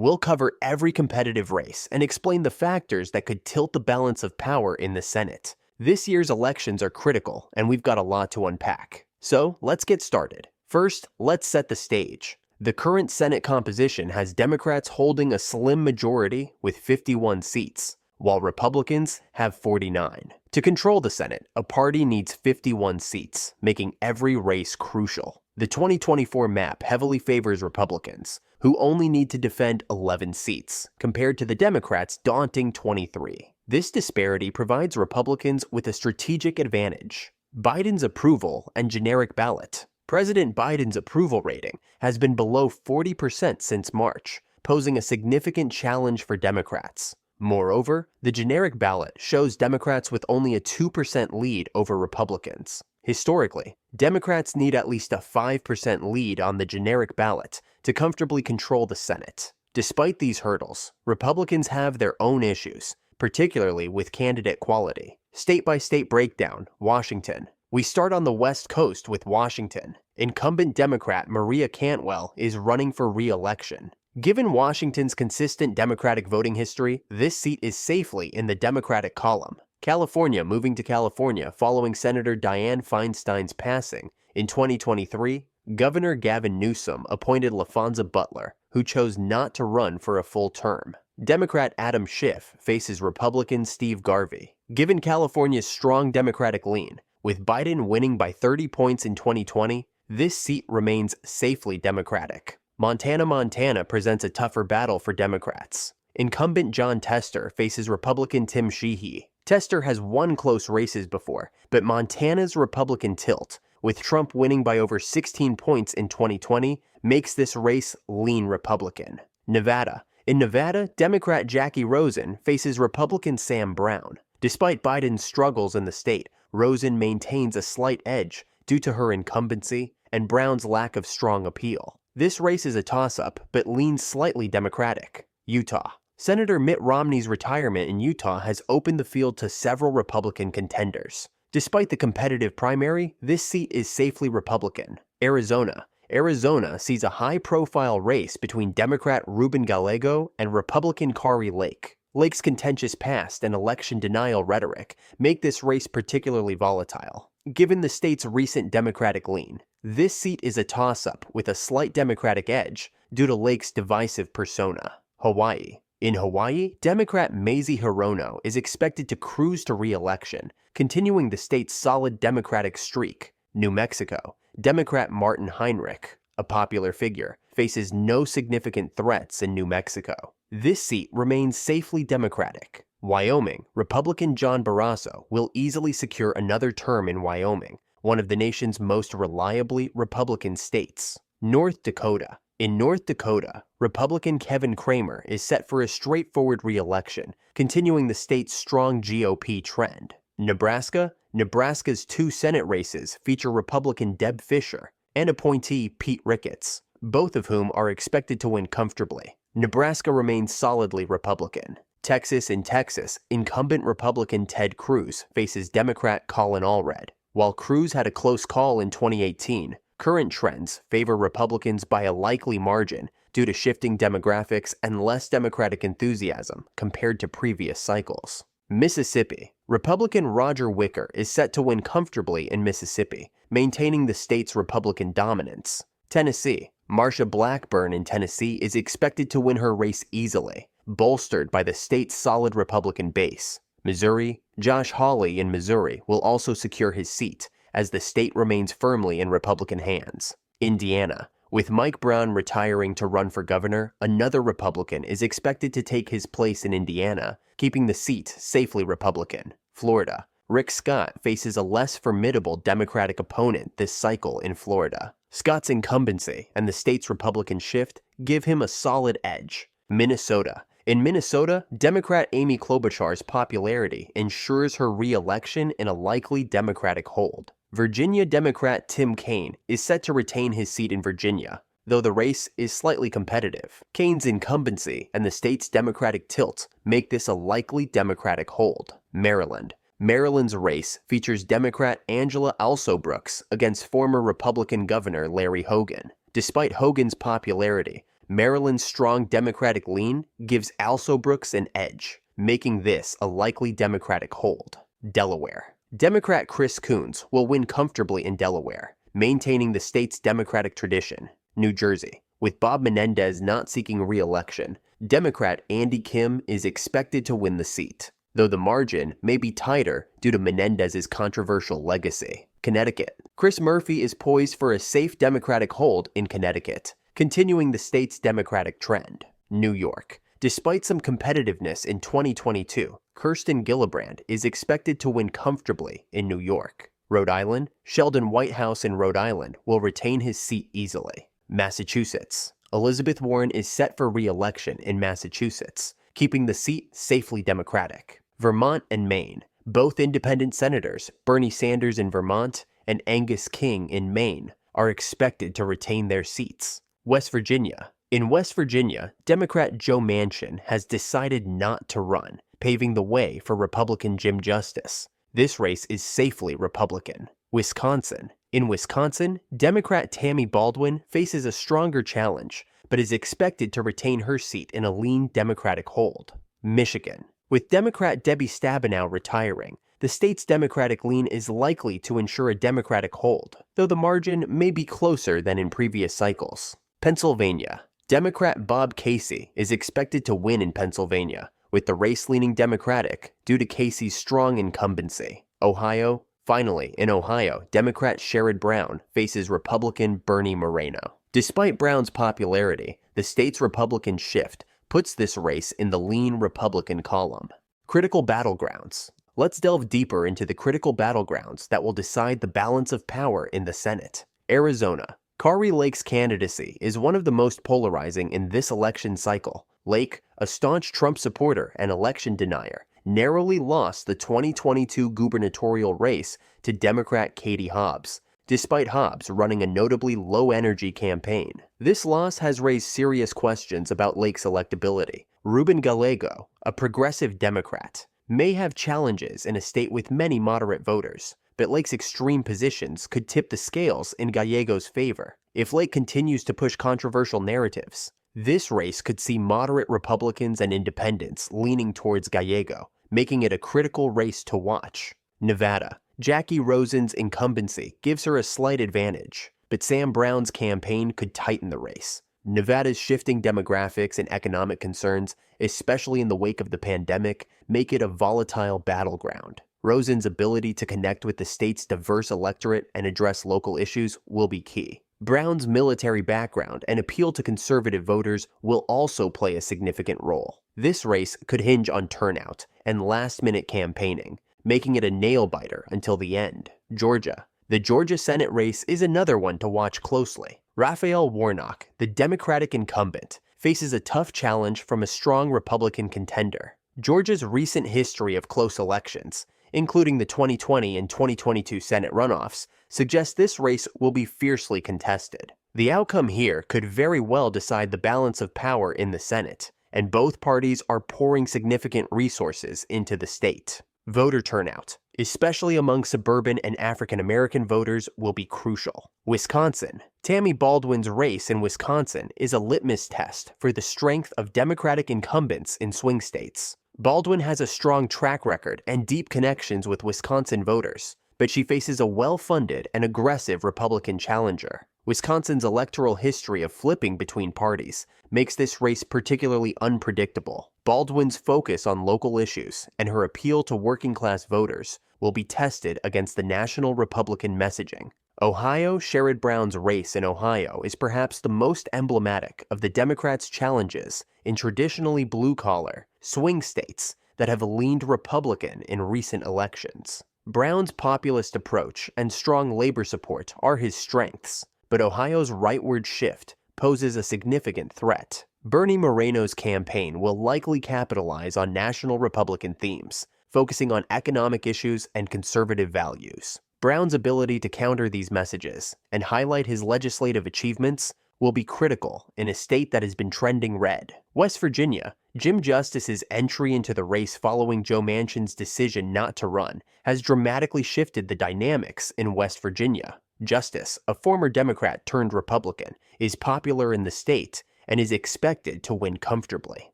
We'll cover every competitive race and explain the factors that could tilt the balance of power in the Senate. This year's elections are critical, and we've got a lot to unpack. So let's get started. First, let's set the stage. The current Senate composition has Democrats holding a slim majority with 51 seats, while Republicans have 49. To control the Senate, a party needs 51 seats, making every race crucial. The 2024 map heavily favors Republicans, who only need to defend 11 seats, compared to the Democrats' daunting 23. This disparity provides Republicans with a strategic advantage. Biden's approval and generic ballot. President Biden's approval rating has been below 40% since March, posing a significant challenge for Democrats. Moreover, the generic ballot shows Democrats with only a 2% lead over Republicans. Historically, Democrats need at least a 5% lead on the generic ballot to comfortably control the Senate. Despite these hurdles, Republicans have their own issues, particularly with candidate quality. State-by-state breakdown, Washington. We start on the West Coast with Washington. Incumbent Democrat Maria Cantwell is running for re-election. Given Washington's consistent Democratic voting history, this seat is safely in the Democratic column. California moving to California following Senator Dianne Feinstein's passing. In 2023, Governor Gavin Newsom appointed LaFonza Butler, who chose not to run for a full term. Democrat Adam Schiff faces Republican Steve Garvey. Given California's strong Democratic lean, with Biden winning by 30 points in 2020, this seat remains safely Democratic. Montana presents a tougher battle for Democrats. Incumbent Jon Tester faces Republican Tim Sheehy. Tester has won close races before, but Montana's Republican tilt, with Trump winning by over 16 points in 2020, makes this race lean Republican. Nevada. In Nevada, Democrat Jackie Rosen faces Republican Sam Brown. Despite Biden's struggles in the state, Rosen maintains a slight edge due to her incumbency and Brown's lack of strong appeal. This race is a toss-up, but leans slightly Democratic. Utah. Senator Mitt Romney's retirement in Utah has opened the field to several Republican contenders. Despite the competitive primary, this seat is safely Republican. Arizona. Arizona sees a high-profile race between Democrat Ruben Gallego and Republican Kari Lake. Lake's contentious past and election denial rhetoric make this race particularly volatile. Given the state's recent Democratic lean, this seat is a toss-up with a slight Democratic edge due to Lake's divisive persona. Hawaii. In Hawaii, Democrat Mazie Hirono is expected to cruise to re-election, continuing the state's solid Democratic streak. New Mexico. Democrat Martin Heinrich, a popular figure, faces no significant threats in New Mexico. This seat remains safely Democratic. Wyoming. Republican John Barrasso will easily secure another term in Wyoming, one of the nation's most reliably Republican states. North Dakota. In North Dakota, Republican Kevin Cramer is set for a straightforward re-election, continuing the state's strong GOP trend. Nebraska. Nebraska's two Senate races feature Republican Deb Fischer and appointee Pete Ricketts, both of whom are expected to win comfortably. Nebraska remains solidly Republican. Texas. In Texas, incumbent Republican Ted Cruz faces Democrat Colin Allred. While Cruz had a close call in 2018, current trends favor Republicans by a likely margin due to shifting demographics and less Democratic enthusiasm compared to previous cycles. Mississippi. Republican Roger Wicker is set to win comfortably in Mississippi, maintaining the state's Republican dominance. Tennessee. Marsha Blackburn in Tennessee is expected to win her race easily, bolstered by the state's solid Republican base. Missouri. Josh Hawley in Missouri will also secure his seat, as the state remains firmly in Republican hands. Indiana. With Mike Brown retiring to run for governor, another Republican is expected to take his place in Indiana, keeping the seat safely Republican. Florida. Rick Scott faces a less formidable Democratic opponent this cycle in Florida. Scott's incumbency and the state's Republican shift give him a solid edge. Minnesota. In Minnesota, Democrat Amy Klobuchar's popularity ensures her re-election in a likely Democratic hold. Virginia Democrat Tim Kaine is set to retain his seat in Virginia, though the race is slightly competitive. Kaine's incumbency and the state's Democratic tilt make this a likely Democratic hold. Maryland. Maryland's race features Democrat Angela Alsobrooks against former Republican Governor Larry Hogan. Despite Hogan's popularity, Maryland's strong Democratic lean gives Alsobrooks an edge, making this a likely Democratic hold. Delaware. Democrat Chris Coons will win comfortably in Delaware, maintaining the state's Democratic tradition. New Jersey. With Bob Menendez not seeking re-election, Democrat Andy Kim is expected to win the seat, though the margin may be tighter due to Menendez's controversial legacy. Connecticut. Chris Murphy is poised for a safe Democratic hold in Connecticut, continuing the state's Democratic trend. New York. Despite some competitiveness in 2022, Kirsten Gillibrand is expected to win comfortably in New York. Rhode Island. Sheldon Whitehouse in Rhode Island will retain his seat easily. Massachusetts. Elizabeth Warren is set for re-election in Massachusetts, keeping the seat safely Democratic. Vermont and Maine. Both independent senators, Bernie Sanders in Vermont and Angus King in Maine, are expected to retain their seats. West Virginia. In West Virginia, Democrat Joe Manchin has decided not to run, paving the way for Republican Jim Justice. This race is safely Republican. Wisconsin. In Wisconsin, Democrat Tammy Baldwin faces a stronger challenge, but is expected to retain her seat in a lean Democratic hold. Michigan. With Democrat Debbie Stabenow retiring, the state's Democratic lean is likely to ensure a Democratic hold, though the margin may be closer than in previous cycles. Pennsylvania. Democrat Bob Casey is expected to win in Pennsylvania, with the race leaning Democratic due to Casey's strong incumbency. Ohio. Finally, in Ohio, Democrat Sherrod Brown faces Republican Bernie Moreno. Despite Brown's popularity, the state's Republican shift puts this race in the lean Republican column. Critical battlegrounds. Let's delve deeper into the critical battlegrounds that will decide the balance of power in the Senate. Arizona. Kari Lake's candidacy is one of the most polarizing in this election cycle. Lake, a staunch Trump supporter and election denier, narrowly lost the 2022 gubernatorial race to Democrat Katie Hobbs, despite Hobbs running a notably low-energy campaign. This loss has raised serious questions about Lake's electability. Ruben Gallego, a progressive Democrat, may have challenges in a state with many moderate voters, but Lake's extreme positions could tip the scales in Gallego's favor. If Lake continues to push controversial narratives, this race could see moderate Republicans and independents leaning towards Gallego, making it a critical race to watch. Nevada. Jackie Rosen's incumbency gives her a slight advantage, but Sam Brown's campaign could tighten the race. Nevada's shifting demographics and economic concerns, especially in the wake of the pandemic, make it a volatile battleground. Rosen's ability to connect with the state's diverse electorate and address local issues will be key. Brown's military background and appeal to conservative voters will also play a significant role. This race could hinge on turnout and last-minute campaigning, making it a nail-biter until the end. Georgia. The Georgia Senate race is another one to watch closely. Raphael Warnock, the Democratic incumbent, faces a tough challenge from a strong Republican contender. Georgia's recent history of close elections, including the 2020 and 2022 Senate runoffs, suggests this race will be fiercely contested. The outcome here could very well decide the balance of power in the Senate, and both parties are pouring significant resources into the state. Voter turnout, especially among suburban and African American voters, will be crucial. Wisconsin. Tammy Baldwin's race in Wisconsin is a litmus test for the strength of Democratic incumbents in swing states. Baldwin has a strong track record and deep connections with Wisconsin voters, but she faces a well-funded and aggressive Republican challenger. Wisconsin's electoral history of flipping between parties makes this race particularly unpredictable. Baldwin's focus on local issues and her appeal to working-class voters will be tested against the national Republican messaging. Ohio. Sherrod Brown's race in Ohio is perhaps the most emblematic of the Democrats' challenges in traditionally blue-collar, swing states that have leaned Republican in recent elections. Brown's populist approach and strong labor support are his strengths, but Ohio's rightward shift poses a significant threat. Bernie Moreno's campaign will likely capitalize on national Republican themes, focusing on economic issues and conservative values. Brown's ability to counter these messages and highlight his legislative achievements will be critical in a state that has been trending red. West Virginia. Jim Justice's entry into the race following Joe Manchin's decision not to run has dramatically shifted the dynamics in West Virginia. Justice, a former Democrat turned Republican, is popular in the state and is expected to win comfortably.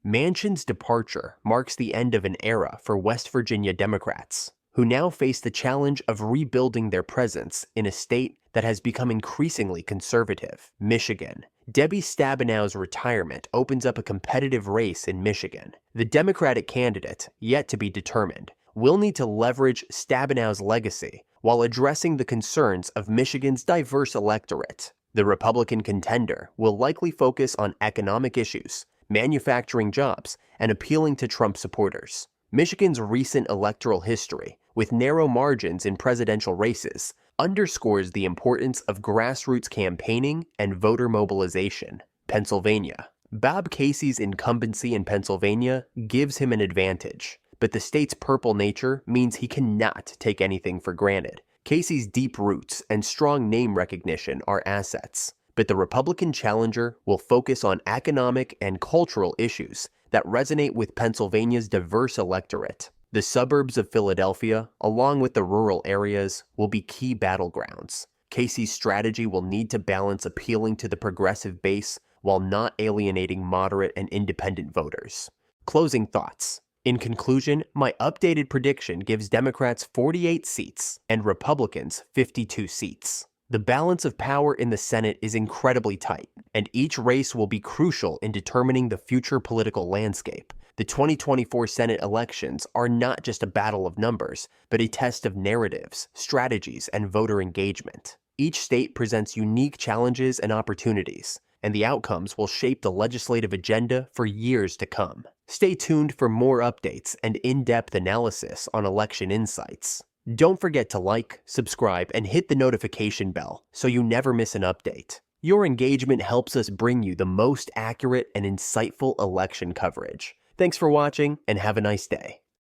Manchin's departure marks the end of an era for West Virginia Democrats, who now face the challenge of rebuilding their presence in a state that has become increasingly conservative, Michigan. Debbie Stabenow's retirement opens up a competitive race in Michigan. The Democratic candidate, yet to be determined, will need to leverage Stabenow's legacy while addressing the concerns of Michigan's diverse electorate. The Republican contender will likely focus on economic issues, manufacturing jobs, and appealing to Trump supporters. Michigan's recent electoral history, with narrow margins in presidential races, underscores the importance of grassroots campaigning and voter mobilization. Pennsylvania. Bob Casey's incumbency in Pennsylvania gives him an advantage, but the state's purple nature means he cannot take anything for granted. Casey's deep roots and strong name recognition are assets, but the Republican challenger will focus on economic and cultural issues that resonate with Pennsylvania's diverse electorate. The suburbs of Philadelphia, along with the rural areas, will be key battlegrounds. Casey's strategy will need to balance appealing to the progressive base while not alienating moderate and independent voters. Closing thoughts. In conclusion, my updated prediction gives Democrats 48 seats and Republicans 52 seats. The balance of power in the Senate is incredibly tight, and each race will be crucial in determining the future political landscape. The 2024 Senate elections are not just a battle of numbers, but a test of narratives, strategies, and voter engagement. Each state presents unique challenges and opportunities, and the outcomes will shape the legislative agenda for years to come. Stay tuned for more updates and in-depth analysis on Election Insights. Don't forget to like, subscribe, and hit the notification bell so you never miss an update. Your engagement helps us bring you the most accurate and insightful election coverage. Thanks for watching, and have a nice day.